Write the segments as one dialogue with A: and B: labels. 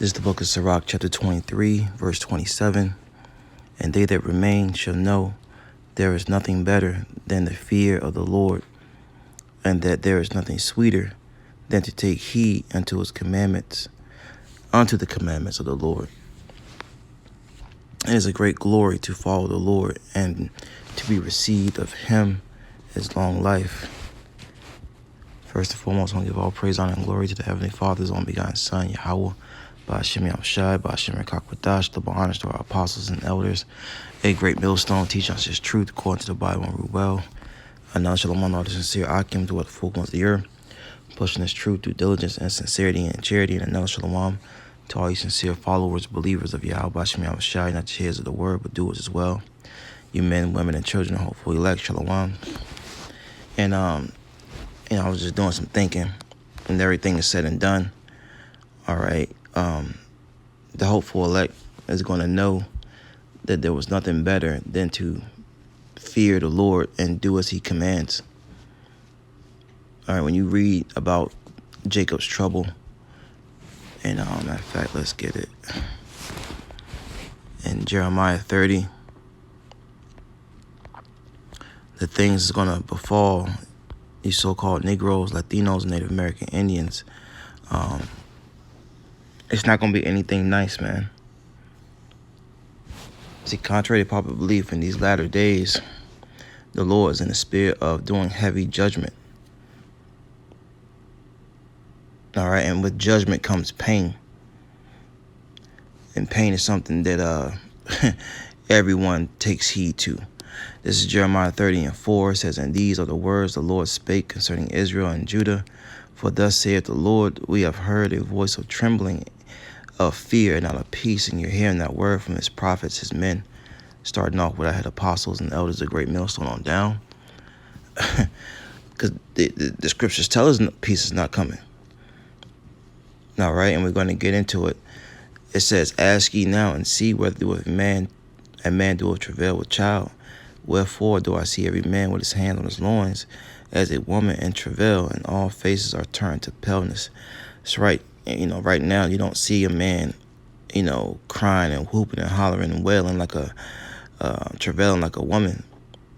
A: This is the book of Sirach, chapter 23, verse 27. And they that remain shall know there is nothing better than the fear of the Lord, and that there is nothing sweeter than to take heed unto his commandments, unto the commandments of the Lord. It is a great glory to follow the Lord and to be received of him is long life. First and foremost, I want to give all praise, honor, and glory to the Heavenly Father, his only begotten Son, Yahweh, Ba'ashem Yahushai, Ba'ashem Rekakwadash, double honors to our apostles and elders, a great millstone, teaching us his truth according to the Bible and rule well. And now shalom on all the sincere Akim to what the full ones of the earth, pushing his truth through diligence and sincerity and charity. And now shalom to all you sincere followers, believers of Yahweh, Ba'ashem Yahushai, not just hearers of the word, but doers as well. You men, women, and children, hopefully elect, shalom. And I was just doing some thinking, and everything is said and done. All right. The hopeful elect is going to know that there was nothing better than to fear the Lord and do as he commands. All right. When you read about Jacob's trouble, and matter of fact, let's get it. In Jeremiah 30, the things that's going to befall these so-called Negroes, Latinos, Native American Indians, it's not going to be anything nice, man. See, contrary to popular belief, in these latter days, the Lord is in the spirit of doing heavy judgment. All right, and with judgment comes pain. And pain is something that everyone takes heed to. This is Jeremiah 30:4. It says, "And these are the words the Lord spake concerning Israel and Judah. For thus saith the Lord, we have heard a voice of trembling, of fear, and not of peace. And you're hearing that word from his prophets, his men." Starting off with I had apostles and elders, a great millstone on down. Because the scriptures tell us peace is not coming. All right, and we're going to get into it. It says, "Ask ye now and see whether doeth a man doeth travail with child. Wherefore do I see every man with his hand on his loins, as a woman in travail, and all faces are turned to paleness." That's right. Right now you don't see a man, crying and whooping and hollering and wailing like travailing like a woman.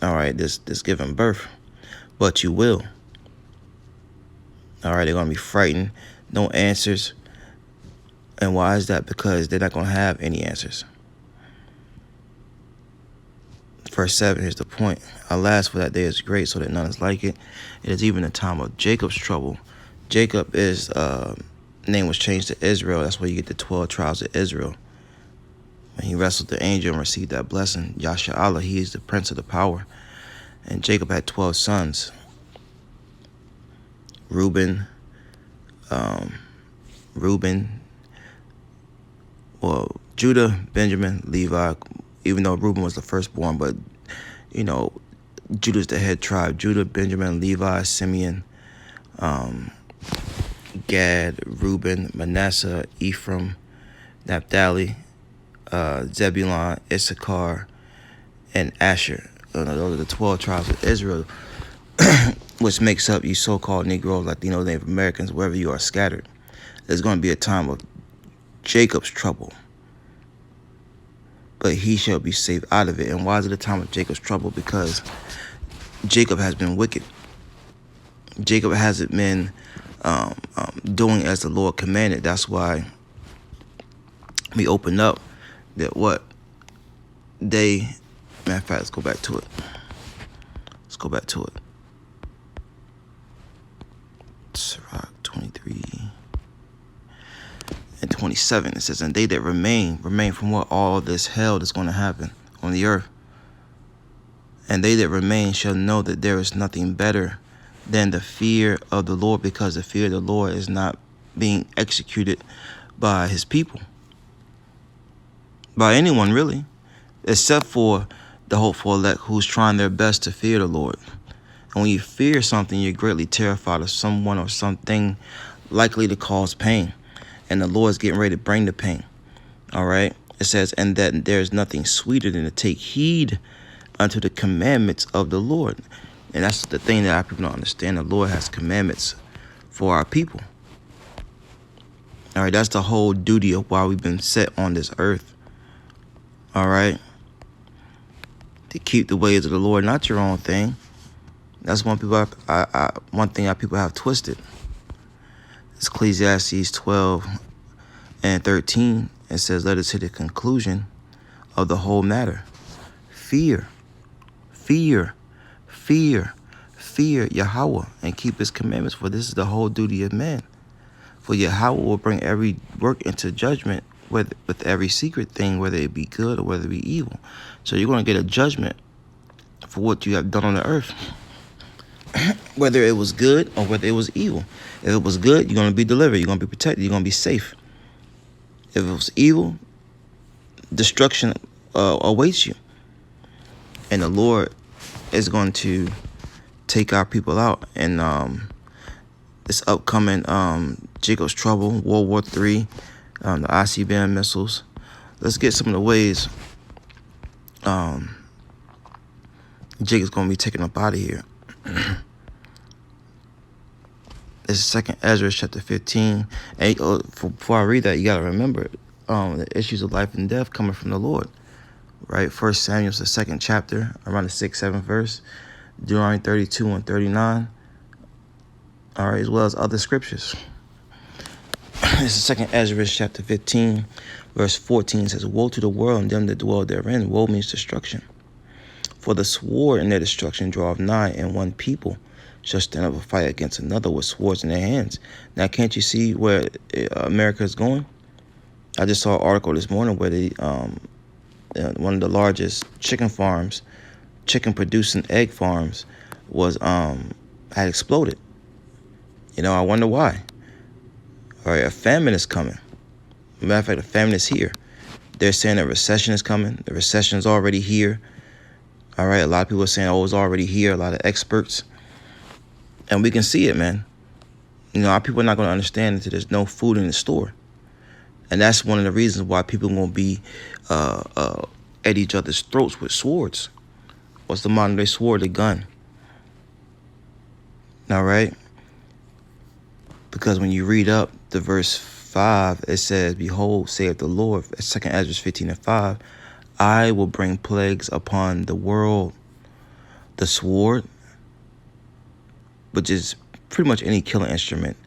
A: All right, this giving birth, but you will. All right, they're gonna be frightened, no answers. And why is that? Because they're not gonna have any answers. Verse 7, here's the point. "Alas, for that day is great, so that none is like it. It is even the time of Jacob's trouble." Jacob is name was changed to Israel. That's where you get the 12 tribes of Israel. When he wrestled the angel and received that blessing, Yasha Allah, he is the prince of the power. And Jacob had 12 sons. Reuben, Judah, Benjamin, Levi, even though Reuben was the firstborn, but, Judah's the head tribe. Judah, Benjamin, Levi, Simeon, Gad, Reuben, Manasseh, Ephraim, Naphtali, Zebulun, Issachar, and Asher. Those are the 12 tribes of Israel, which makes up you so-called Negroes, Latinos, Native Americans, wherever you are scattered. There's going to be a time of Jacob's trouble, but he shall be saved out of it. And why is it a time of Jacob's trouble? Because Jacob has been wicked. Jacob hasn't been doing as the Lord commanded. That's why we open up that matter of fact, let's go back to it. Sirach 23 and 27. It says, "And they that remain from what? All this hell that's going to happen on the earth. And they that remain shall know that there is nothing better than the fear of the Lord," because the fear of the Lord is not being executed by his people. By anyone, really, except for the hopeful elect who's trying their best to fear the Lord. And when you fear something, you're greatly terrified of someone or something likely to cause pain. And the Lord is getting ready to bring the pain. All right. It says, "And that there is nothing sweeter than to take heed unto the commandments of the Lord." And that's the thing that our people don't understand. The Lord has commandments for our people. All right, that's the whole duty of why we've been set on this earth. All right, to keep the ways of the Lord, not your own thing. That's one one thing that people have twisted. It's Ecclesiastes 12:13. It says, "Let us hit the conclusion of the whole matter. Fear, fear, fear, fear Yahweh and keep his commandments, for this is the whole duty of man. For Yahweh will bring every work into judgment with every secret thing, whether it be good or whether it be evil." So you're going to get a judgment for what you have done on the earth, whether it was good or whether it was evil. If it was good, you're going to be delivered. You're going to be protected. You're going to be safe. If it was evil, destruction awaits you. And the Lord is going to take our people out. And this upcoming Jacob's Trouble, World War III, the ICBM missiles. Let's get some of the ways Jacob's going to be taken up out of here. This is 2nd Ezra chapter 15. And before I read that, you got to remember the issues of life and death coming from the Lord. Right? 1 Samuel, the 2nd chapter, around the 6th, 7th verse. Deuteronomy 32:39. All right, as well as other scriptures. This is 2nd Ezra chapter 15, verse 14. Says, "Woe to the world and them that dwell therein." Woe means destruction. "For the sword in their destruction draweth nigh, and one people shall stand up and fight against another with swords in their hands." Now, can't you see where America is going? I just saw an article this morning where one of the largest chicken producing egg farms had exploded. I wonder why. All right, a famine is coming. Matter of fact, a famine is here. They're saying a recession is coming. The recession is already here. All right, a lot of people are saying, "Oh, it's already here." A lot of experts. And we can see it, man. Our people are not going to understand until there's no food in the store. And that's one of the reasons why people are going to be at each other's throats with swords. What's the modern day sword? A gun. All right? Because when you read up the verse 5, it says, "Behold, saith the Lord," 2nd Ezra 15:5, "I will bring plagues upon the world, the sword," which is pretty much any killing instrument,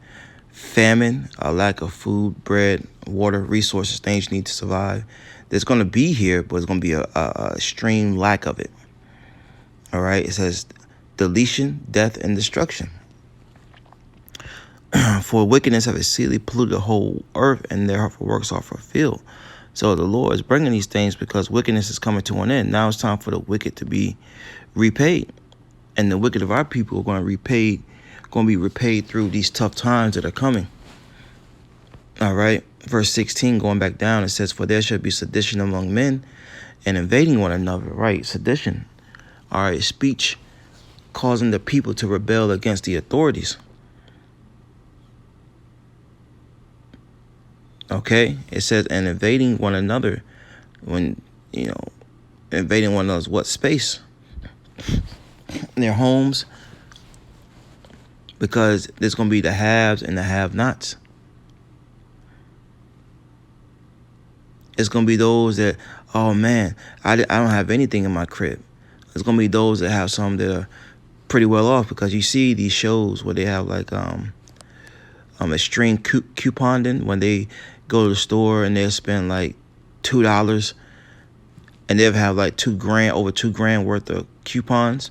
A: famine, a lack of food, bread, water, resources, things you need to survive. There's going to be here, but it's going to be a extreme lack of it. All right. It says deletion, death, and destruction. "For wickedness have exceedingly polluted the whole earth, and their hurtful works are fulfilled." So the Lord is bringing these things because wickedness is coming to an end. Now it's time for the wicked to be repaid. And the wicked of our people are going to be repaid through these tough times that are coming. All right. Verse 16, going back down, it says, "For there shall be sedition among men and invading one another." Right. Sedition. All right. Speech causing the people to rebel against the authorities. Okay. It says, and invading one another. When, invading one another's what space? Their homes. Because there's going to be the haves and the have-nots. It's going to be those that, "Oh, man, I don't have anything in my crib." It's going to be those that have some that are pretty well off, because you see these shows where they have like extreme couponing, when they go to the store and they'll spend like $2 and they'll have like over $2,000 worth of coupons.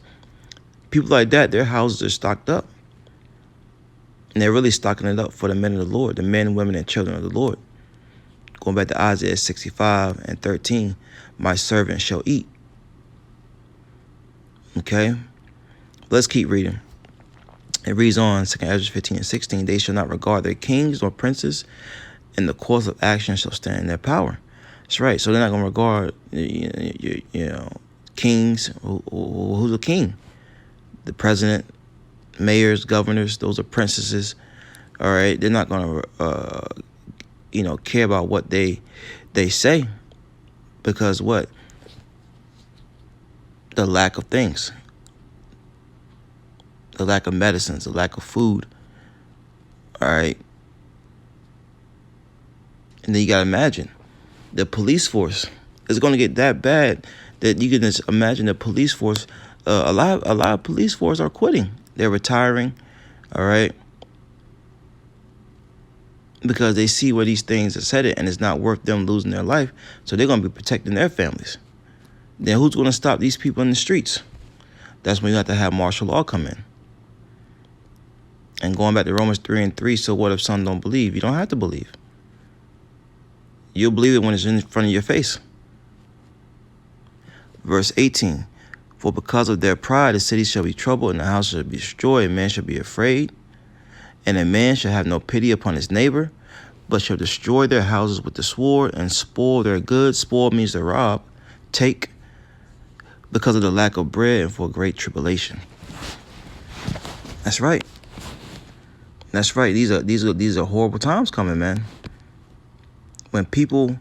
A: People like that, their houses are stocked up. And they're really stocking it up for the men of the Lord, the men, women, and children of the Lord. Going back to Isaiah 65:13, "My servant shall eat." Okay? Let's keep reading. It reads on, 2nd Ezra 15:16, "They shall not regard their kings nor princes, and the course of action shall stand in their power." That's right. So they're not going to regard, kings. Who's a king? The president, mayors, governors, those are princesses. All right. They're not going to, care about what they say, because what? The lack of things, the lack of medicines, the lack of food. All right. And then you got to imagine the police force is going to get that bad that you can just imagine the police force. A lot of police force are quitting. They're retiring. All right. Because they see where these things are headed and it's not worth them losing their life. So they're going to be protecting their families. Then who's going to stop these people in the streets? That's when you have to have martial law come in. And going back to Romans 3:3, so what if some don't believe? You don't have to believe. You'll believe it when it's in front of your face. Verse 18, for because of their pride, the city shall be troubled and the house shall be destroyed, and man shall be afraid. And a man shall have no pity upon his neighbor, but shall destroy their houses with the sword and spoil their goods. Spoil means to rob, take, because of the lack of bread and for great tribulation. That's right. That's right. These are horrible times coming, man. When people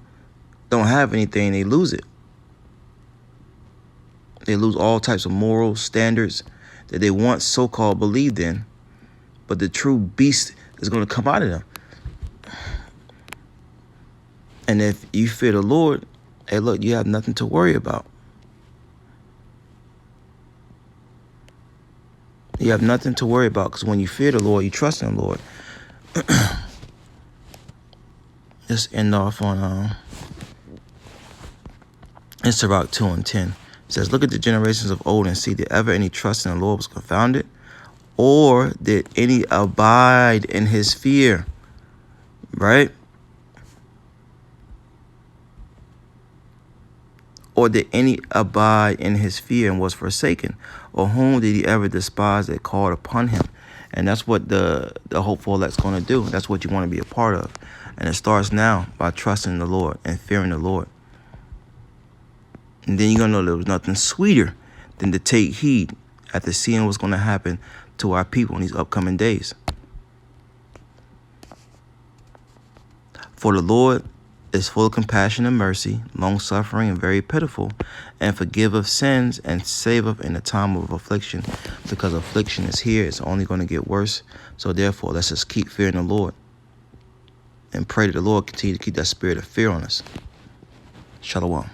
A: don't have anything, they lose it. They lose all types of moral standards that they once so-called believed in. But the true beast is going to come out of them. And if you fear the Lord, hey, look, you have nothing to worry about. You have nothing to worry about because when you fear the Lord, you trust in the Lord. Let's end off on Sirach 2:10. It says, look at the generations of old and see, did ever any trust in the Lord was confounded? Or did any abide in his fear? Right? Or did any abide in his fear and was forsaken? Or whom did he ever despise that called upon him? And that's what the hopeful elect's going to do. That's what you want to be a part of. And it starts now by trusting the Lord and fearing the Lord. And then you're going to know there was nothing sweeter than to take heed after seeing what's going to happen to our people in these upcoming days. For the Lord is full of compassion and mercy, long-suffering and very pitiful, and forgiveth sins and saveth in the time of affliction. Because affliction is here, it's only going to get worse. So therefore, let's just keep fearing the Lord and pray that the Lord continue to keep that spirit of fear on us. Shalom.